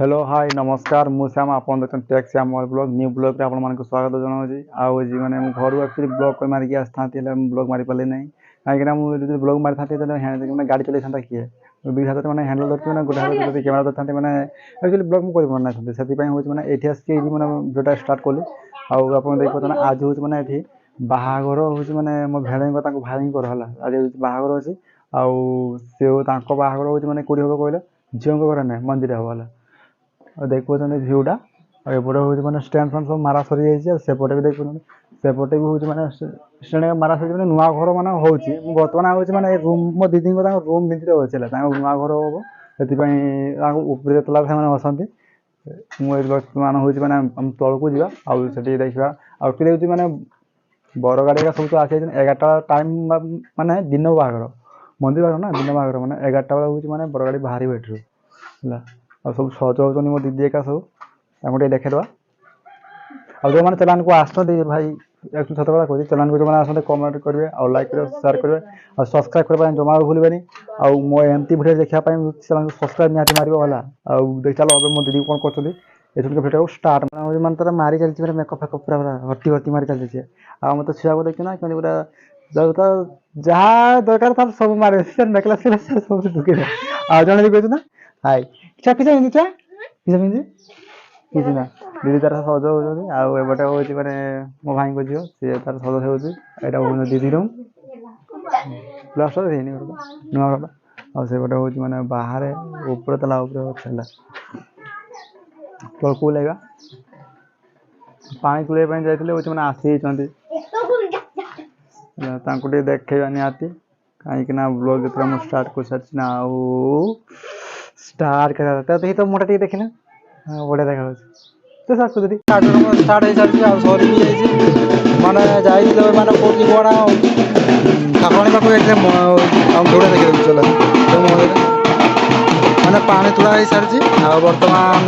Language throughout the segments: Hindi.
हेलो हाय नमस्कार मु श्याम आपन देखते tech Shyam blog new blog रे आपन मानक स्वागत जनाऊँ आउ जी माने घर एक्चुअली ब्लॉग को मारिक आसता ब्लॉग मारी पारे ना कहीं मुझे ब्लॉग मारी था गाड़ी चलाई था किए दुई हाथ में हैंडल धरती ना गोटे हाथ में कैमेरा धरती मैंने एक्चुअली ब्लॉग मुझे पारना से हूँ मैंने ये आसिक मैंने जोटा स्टार्ट कली आप देख पाते आज हूँ मैंने ये बाहाघर हूँ मैंने मो भेड़ भाई आज बाहाघर अच्छी आउ बाहाघर हूँ मैंने कौटी हम कहले झील घर ना मंदिर हम देख पाते भ्यूटा एपटे हूँ मैंने स्टैंड फैंड सब मारा सरी जाइए सेपटे भी देख सेपटे भी हूँ मैंने स्टैंड मारा सरी मैंने नुआ घर मान हो बर्तमान हूँ मैंने रूम मो दीदी रूम भितर अच्छे नुआ घर हम से तला से बसती मुझे बर्तमान हूँ मैंने तौक जा आठी देखा आउट देखिए मैंने बर गाड़ी सब तो आसी 11टा टाइम माने दिन बाहागर मंदिर बाहर ना दिन बाहागर मैंने 11टा बेला हूँ मैंने बर गाड़ी बाहर बैठू है और सब सज हो मो दीदी एका सब देखेदवा और जो मैंने चलान को आस भाई एक सत कथा कहती चलान को जो आसते कमेंट करेंगे और लाइक करेंगे शेयर करेंगे और सब्सक्राइब करने जमा भूलबे और मो एमती भिडियो देखा चैनल को सब्सक्राइब निहाती मार वाला और देख चलो अब मो दीदी कौन कर भिडियो स्टार्ट मैंने तरह मारी चलती मेकअप फेकअप पूरा हटी हटी मारी चलती आ मत छुआ को देखना कि पूरा जहाँ दरकार था सब मारे नेकलेस सब ढुके आ जन भी कहते ना हाय किसा किसा किसा किसा किसी ना दीदी तार सज हो आउटे हूँ मैंने मो भाई को झील सी तार सज हो दीदी रूम प्लास्टर नहीं नुआ घर आउटे हूँ मैंने बाहर ऊपर तला अच्छे तलकू लगा पानी तुले जाते मैंने आसी देखेगा निहाती कहीं ब्लॉग जो मुझे स्टार्ट कर सारी ना स्टार्ट कर तो मोटा टी देखना हाँ बढ़िया देखा तो सर स्टार्ट हो सारी सरी भी जाइए मैंने जाइए मैंने कौटी कौन ठाकुराणी पाक धूड़ा देखिए चल मैंने पानी तुला हो सारी बर्तमान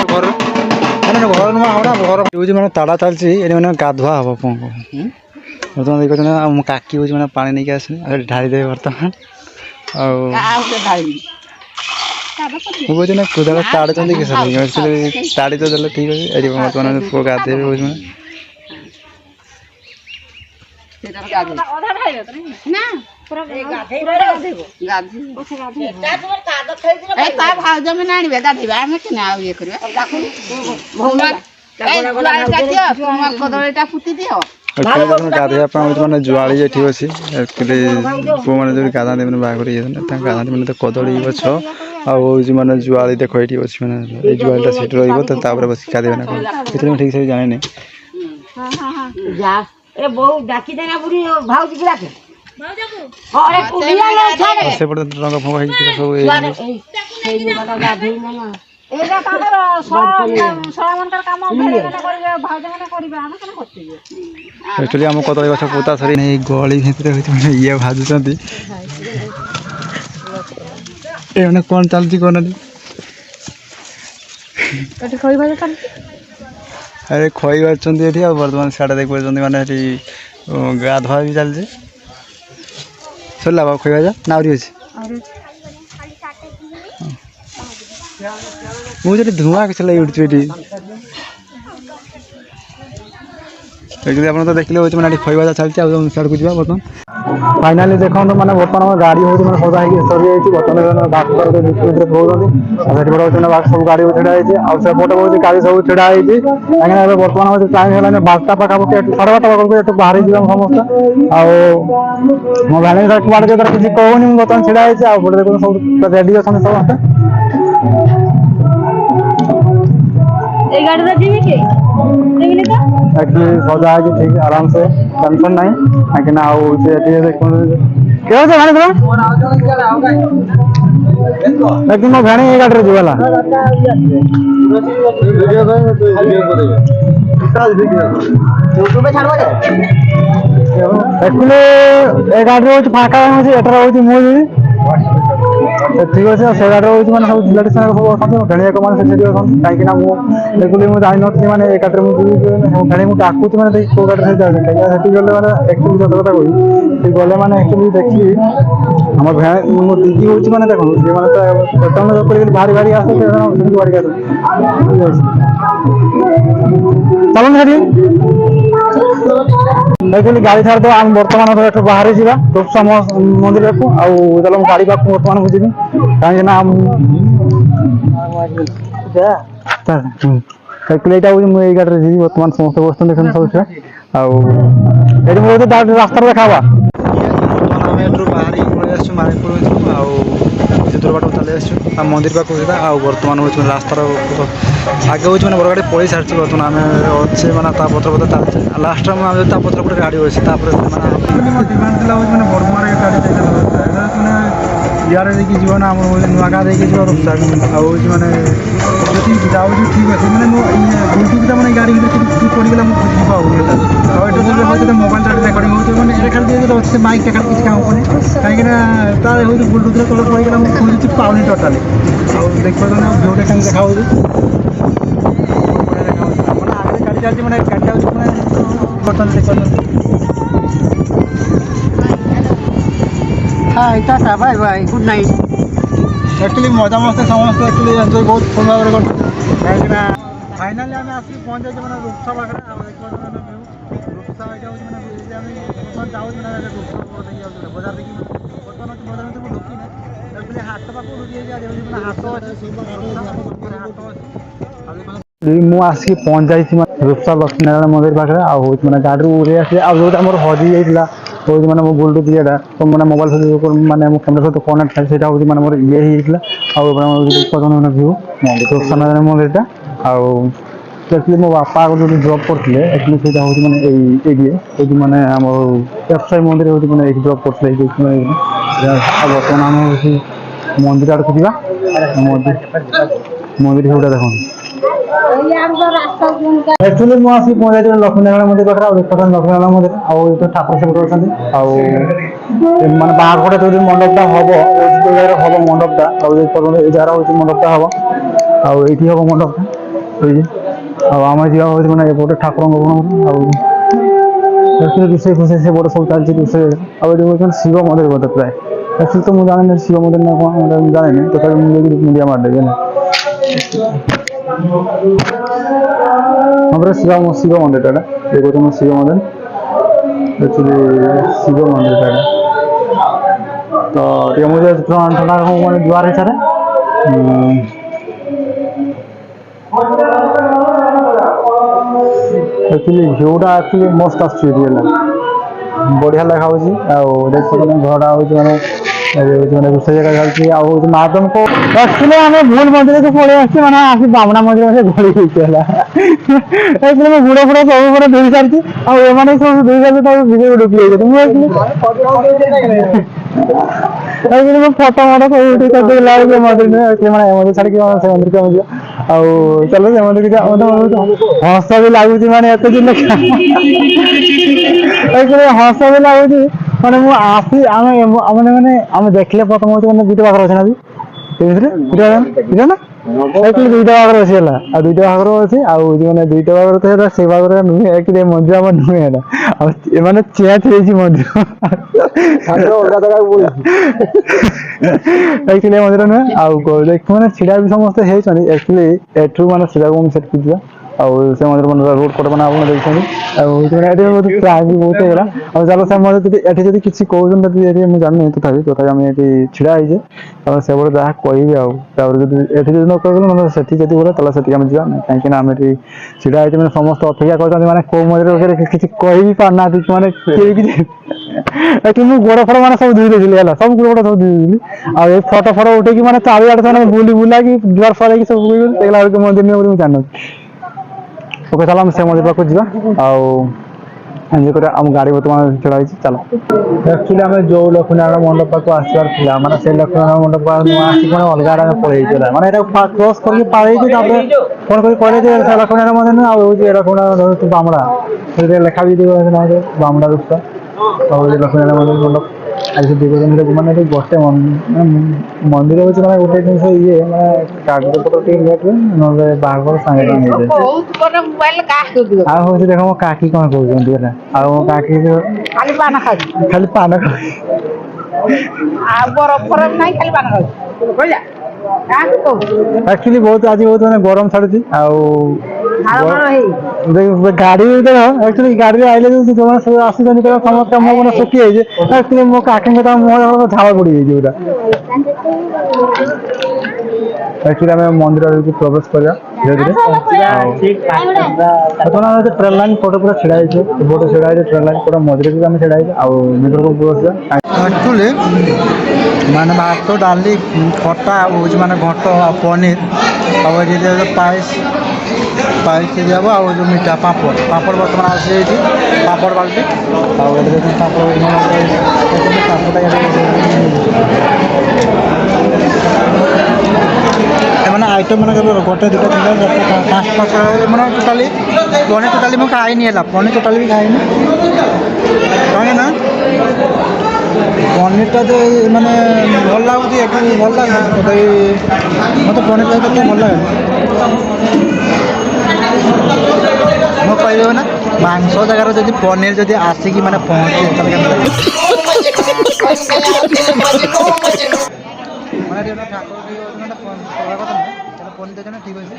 घर मैंने घर नुआ हम ना घर हूँ मैंने ताड़ा चलती मैंने गाधुआ हम पुआ को बर्तमान देखते मो काकी हूँ मैंने पानी नहीं आसनी ढाई दे बर्तमान मुझे ना खुदा ताड़ चलती कि ताड़ी तो चलो ठीक है बर्तमान पुआ गाधे हूँ गाधे मैंने जुआली ये अच्छी पुआ मैंने जो गाधा मैंने बाहर गाधा मैंने तो कदली गछ आउ मैंने जुआली देख ये अच्छी मैंने जुआलीटा सीट रही बस गाधे ना ठीक से जाने नहीं रंग एक्चुअली आम कदली गछ पोता सरी नहीं गली भितर ये भाजुंट ये कौन चलती कौन अरे खई बार बर्तमान साढ़े देख पार्टी मैंने गाधुआ भी चलती सरला बाबा खई बाजा ना अच्छे मुझे धुआं किस लगे उठू ये आप तो देखिए हूँ मैंने खई बाजा चलती सियाड़ को जा बर्तमान फाइनाली देखो मैंने बर्तमान गाड़ी हूँ मैंने सजा सरी जाइए बर्तमान बाग कहते बाग सब गाड़ी छिड़ा आउटे हूँ गाड़ी सब छिड़ा कहीं बर्तमान हूँ टाइम है 12टा पाखापाखि 12:30 बेलू बाहरी जाम समस्त मो भाई कड़े किसी कहूनी बर्तमान छिड़ा आउटे देखो सब रेडी अच्छा समस्त सजा है ठीक आराम से टेंशन नहीं लेकिन मो भेणी ये गाड़ी जीवाला एक्चुअली ए गाड़ी हूँ फाँका हूँ मुझे ठीक अच्छे से गाड़ी हूँ मैंने सब रिलेटिव सब अच्छा भेणिया मैंने कहीं देखुली मुझे जानी नी मैंने ए गाड़ी में भेणी मुझे डाकुची मैंने कौ गाड़ी से जाऊँ कहीं गले मैंने एक्चुअली सत कथा कही गले मैंने एक्चुअली देखी ଆମ ଭ୍ୟାନ୍ ମୋ ଦିଦି ହଉଛି ମାନେ ଦେଖନ୍ତୁ ସେମାନେ ତ ବର୍ତ୍ତମାନ କରିକି ଭାରି ଭାରି ଆସେ ସେମିତି ବାଡ଼ିକି ଆସେ ଚାଲୁନ ସେଠି ଦେଖିଲି ଗାଡ଼ି ଛାଡ଼ିଦେବା ଆମେ ବର୍ତ୍ତମାନ ଏଠୁ ବାହାରି ଯିବା ରୂପସା ମନ୍ଦିରକୁ ଆଉ ଚାଲ ମୁଁ ଗାଡ଼ି ପାଖକୁ ବର୍ତ୍ତମାନ ମୁଁ ଯିବି କାହିଁକି ନା ଏଇଟା ହଉଛି ମୁଁ ଏଇ ଗାଡ଼ିରେ ଯିବି ବର୍ତ୍ତମାନ ସମସ୍ତେ ବସୁଛନ୍ତି ଦେଖନ୍ତୁ ସବୁ ଛୁଆ ଆଉ ଏଠି ମୁଁ ରାସ୍ତାରେ ଦେଖା ହବା ଆମେ ଏଠୁ ବାହାରିକି ପଳେଇ ଆସିଛୁ ମାଳିକପୁର ଆଉ ଦୂର ବାଟକୁ ଚାଲି ଆସିଛୁ ଆଉ ମନ୍ଦିର ପାଖକୁ ଯିବା ଆଉ ବର୍ତ୍ତମାନ ହେଉଛି ରାସ୍ତାର ଆଗେ ହେଉଛି ମାନେ ବଡ଼ ଗାଡ଼ି ପଳେଇ ସାରିଛି ବର୍ତ୍ତମାନ ଆମେ ଅଛେ ମାନେ ତା ପତ୍ର ଚାଲିଛି ଲାଷ୍ଟ ଆମେ ତା ପତ୍ର ଗୋଟେ ଗାଡ଼ି ଅଛି ତାପରେ ସେମାନେ ଡିମାଣ୍ଡ ଥିଲା ହେଉଛି ମାନେ ବରମାରେ ଗାଡ଼ି ମାନେ ଇଆଡ଼େ ଦେଇକି ଯିବ ନା ଆମର ହେଉଛି ନୂଆଗାଁ ଦେଇକି ଯିବ ଆଉ ହେଉଛି ମାନେ ଯଦି ଯାଉଛି ଠିକ୍ ଅଛି ମାନେ ମୁଁ ଗୁଣ୍ଡୁଟା ମାନେ ଗାଡ଼ି ଭିତରେ ପଡ଼ିଗଲା ମୁଁ ବୁଝି ପାଉନି ଆଉ ଏଇଟା ଯଦି ମୋବାଇଲ ରେକର୍ଡ଼ିଂ ହେଉଛି ମାନେ ଏଇଟା ଖାଲି ଦେଇଦେଲେ ଅଛି ସେ ମାଇକ୍ ଖାଲି କିଛି କାମ କରୁନି କାହିଁକିନା ତାର ହେଉଛି ବ୍ଲୁଟୁଥରେ ତଳେ ପଡ଼ିଗଲା ମୁଁ ଖୋଜୁଛି ପାଉନି ଟୋଟାଲି ଆଉ ଦେଖିପାରୁନି ଆଉ ଭିଡ଼ିଓଟା କେମିତି ଦେଖାହେଉଛି ମାନେ ଆଗରେ ଗାଡ଼ି ଚାଲିଛି ମାନେ ଗାଡ଼ି ଯାଉଛି ମାନେ ବର୍ତ୍ତମାନ ଦେଖିପାରୁଛନ୍ତି Hi, Tata, bye bye, good night. Actually मजामस्ती समस्ते एक्चुअली एंजॉय बहुत फुल भाव में कहीं फाइनाली आम आसिक पहुँच जाए मैंने रूपसा पाखे रूपसा यहाँ जाऊँ मैंने रूपसा बजार देखिए बर्तमान बजार में ढुकी ना एक्चुअली हाट पाक ढुकी मैंने हाट ମୁଁ ଆସିକି ପହଞ୍ଚ ଯାଇଛି ରୂପସା ଲକ୍ଷ୍ମୀନାରାୟଣ ମନ୍ଦିର ପାଖରେ ଆଉ ହେଉଛି ମାନେ ଗାଡ଼ିରୁ ଉଡ଼େଇ ଆସିଲେ ଆଉ ଯେଉଁଟା ଆମର ହଜି ଯାଇଥିଲା ହେଉଛି ମାନେ ମୋ ବ୍ଲୁଟୁଥ୍ ଇଏଟା ମାନେ ମୋବାଇଲ ସହିତ ମାନେ ମୋ କ୍ୟାମେରା ସହିତ କନେକ୍ଟ ଥାଏ ସେଇଟା ହେଉଛି ମାନେ ମୋର ଇଏ ହେଇଯାଇଥିଲା ଆଉ ମାନେ ଭିଉ ରୂପସା ନାରାୟଣ ମନ୍ଦିରଟା ଆଉ एक्चुअली मो बापा जो जॉब करते एक्चुअली से मैंने ये मैंने आम व्यवसाय मंदिर हूँ मैंने जॉब करते बर्तमान आम मंदिर आड़क जा मंदिर भ्यूटा देखो एक्चुअली मुझे आसिक पहुँचा लक्ष्मीनारायण मंदिर पाखे लक्ष्मीनारायण मंदिर आउ ठाकुर सेवक अच्छा मानने बाहर जो मंडपटा हम हम मंडपटा जगार हूँ मंडपटा हम आईटी हम मंडपटा आम जा मैंने एपटे ठाकुर रोसे फुसे से बड़े सब चलती रोसे आगे शिव मंदिर बोलते प्राय एक्चुअली तो मुझे जानी शिव मंदिर ना कौन जानी तो मुझे मीडिया मारदेवी ना हाँ शिव शिव मंदिर ये कहते शिव मंदिर एक्चुअली शिव मंदिर तो ये मुझे ठंडा मैंने जुआर हिसाब एक्चुअली भ्यूटा एक्चुअली मस्त आसला बढ़िया लगा घरटा हूँ मैंने मैंने रोसे जगह चलती आदम को एक्चुअली आम भूल मंदिर को पड़े मैंने आसी बामना मंदिर में गली एक्चुअली गुड़ फुड़ सब पूरा धोई सारी आने सब धोई सारी भिडियो ढुकी एक्चुअली मैं फोटो मोटो सब उठे मंदिर मैंने मंदिर छाड़ी मंदिर को आउ चलो से मंदिर हस भी लगुच मैंने एत दिन एक्चुअली हस भी लगुच मैंने आसी आम मैंने आम देखले प्रथम हूँ मैंने दुईटा बाघर अच्छे ना ना एक्चुअली दुईटा बाघर अच्छी है दुईटा बाघर अच्छी मैंने दुईटा बाघर तो से बाघर नुहे एक्चुअली मंदिर आम नुहे मैंने चेंज मंदिर एक्चुअली मंदिर नुहे मैंने छिड़ा भी समस्त एक्चुअली एठू मैंने सीधा सेट कर से मंदिर मन रोड कट मैंने आप देखते प्राइज भी बहुत होगा और चलो से मंदिर ये किसी कहते मुझे जानी तथापि तथा आम ये छिड़ा होइए से बड़े जहाँ कह ये न कहूँ से बोले तेल से आम जा कहीं आम ये छिड़ा होती मैंने समस्त अपेक्षा कर कौ मंदिर किसी कह भी पारना मैंने एक्चुअली गोड़ फड़ मैंने सब धोई देती सब गोड़ फड़ सब धोई देती आ फटो फटो उठे मैंने चारिआड़े बुली बुला कि जुआर फर सब मंदिर नहीं मुझे जान ओके चलो से मंदिर पाक जा आम गाड़ी बर्तमान छड़ा चलो एक्चुअली आम जो लक्ष्मीनारायण मंडप पाक आसबार था मैंने से लक्ष्मीनारायण मंडप मैंने अलग आड़े पड़े मैंने क्रॉस करके पारे फोन कर लक्ष्मीनारायण मंदिर ना लक्ष्मीनारायण बामड़ा लेखा भी बामड़ा रूपसा और लक्ष्मीनारायण मंदिर मंडप मैंने गोटे मंदिर हूँ मैंने गोटे जिन ये मैंने कागज पत्र लेट ना बाहर सागे हूँ देख मो काकी कौन कहते हैं मो काकी खाली पान खा एक्चुअली बहुत आज बहुत मैंने गरम छाड़ी गाड़ी एक्चुअली गाड़ी आइले जो सब आसुचंदी समस्त मुह मैंने सुखी एक्चुअली मो आखि मुह झाड़ पड़ पूरा एक्चुअली आम मंदिर प्रवेश करवा धीरे धीरे बर्तमान ट्रेन लाइन फोटो पूरा छिड़ा फोटो छिड़ा ट्रेन लाइन फोटो मझे भी आम छिड़ा भर को एक्चुअली माने भात डाली खटा माने घट पनीर पायस पायस दिहब आ जो मीठा पापड़ पापड़ बर्तमान आसी पापड़ बाल्टी मैंने आइटम मैंने गोटे दुटा पाँच पाँच मैंने टोटाली पनीर टोटाली मुझे खाई है पनीर टोटाली भी खाई कहीं ना पनीरटा जो मैंने भल लगुच भल लगे मत पनीर तो भल लगे मैं कह ना मांस जगार जब पनीर जब आसिक मैंने पहुँचे पनीर देखे ठीक अच्छे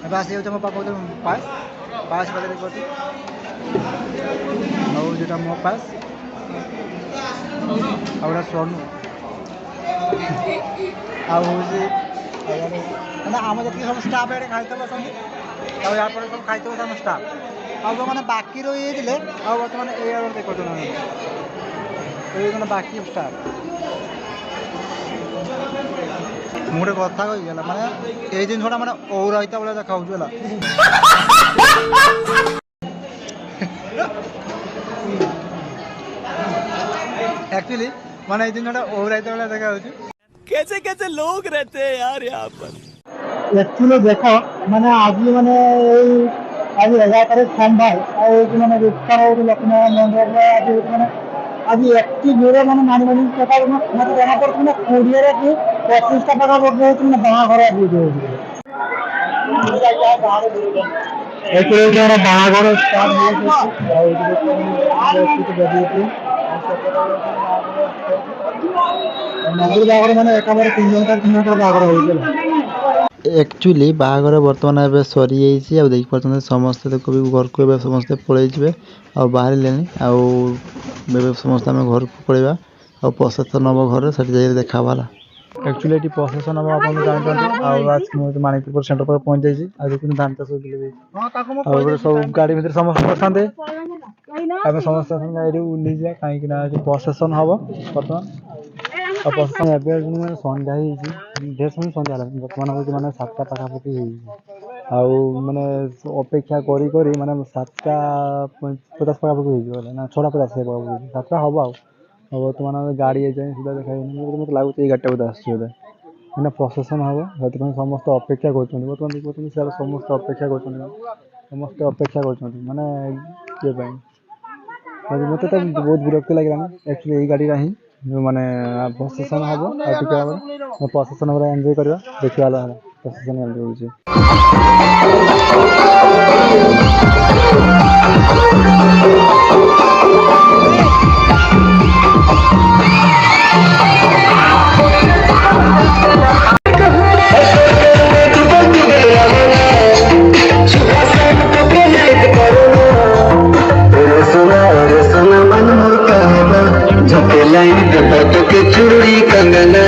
अब आसी मो पापा पायस पायस जो मो पायस आउटा सोनू आम जी सब स्टाफ ये खाई बस यहाँ सब खाई बस स्टाफ जो मैंने बाकी रही बर्तमान ये देखो बाकी स्टाफ मुझे कथा कहीगला मैंने ये जिनसा मैंने औरता भाई देखा एक्चुअली मैंने ये जिनसा औरता भाई देखा कैसे कैसे लोग रहते हैं यार यहाँ पर। एक्चुअली देखो मैंने आज मैंने आज 11 तारीख सोमवार मैंने लक्ष्मी मंदिर आज मैंने आज एक जोड़े मैंने मानी मानी मत जाना पड़ता ना 20 का 25 पाखा मैंने बाहाघर बाहाघर स्टार्ट मंदिर बाहाघर मैंने एक 3 जन बाहाघर हो एक्चुअली बाहाघर बर्तमान ए सरी जाइए देख पार्थ समस्ते देखो घर को समस्ते पलैबे आ बाहर समस्त आम घर को पलैबा आ प्रसेसन हम घर से देखा एक्चुअली ये प्रसेसन हम आप जानते आज मुझे मानिकपुर सेंटर पर पहुंच जाइए आज धान चाष सब गाड़ी भर समस्त बसते आम समस्त ओल्ली कहीं प्रसेसन हम बर्तमान प्रसेसन मैंने सन्ध्या ढेर समय सन्ध्या बर्तमान हूँ मैंने 7टा पाखापाखि मैंने अपेक्षा करी मैंने 7टा 50 पाखापाखि ना 6टा 50 7टा हम बर्तमान गाड़ी जाए सीधा देखा मत लगुच 11टा बोधे आसोधे मैंने प्रसेसन हम से समस्त अपेक्षा कर बर्तमान देखते समस्त अपेक्षा कर समस्त अपेक्षा कर मानने ये मत तो बहुत विरक्ति लगे एक्चुअली यही गाड़ी ही माने प्रसेसन हम प्रसेसन एंजॉय करवा देखा प्रसेसन एंजॉय हो चूड़ी कंगना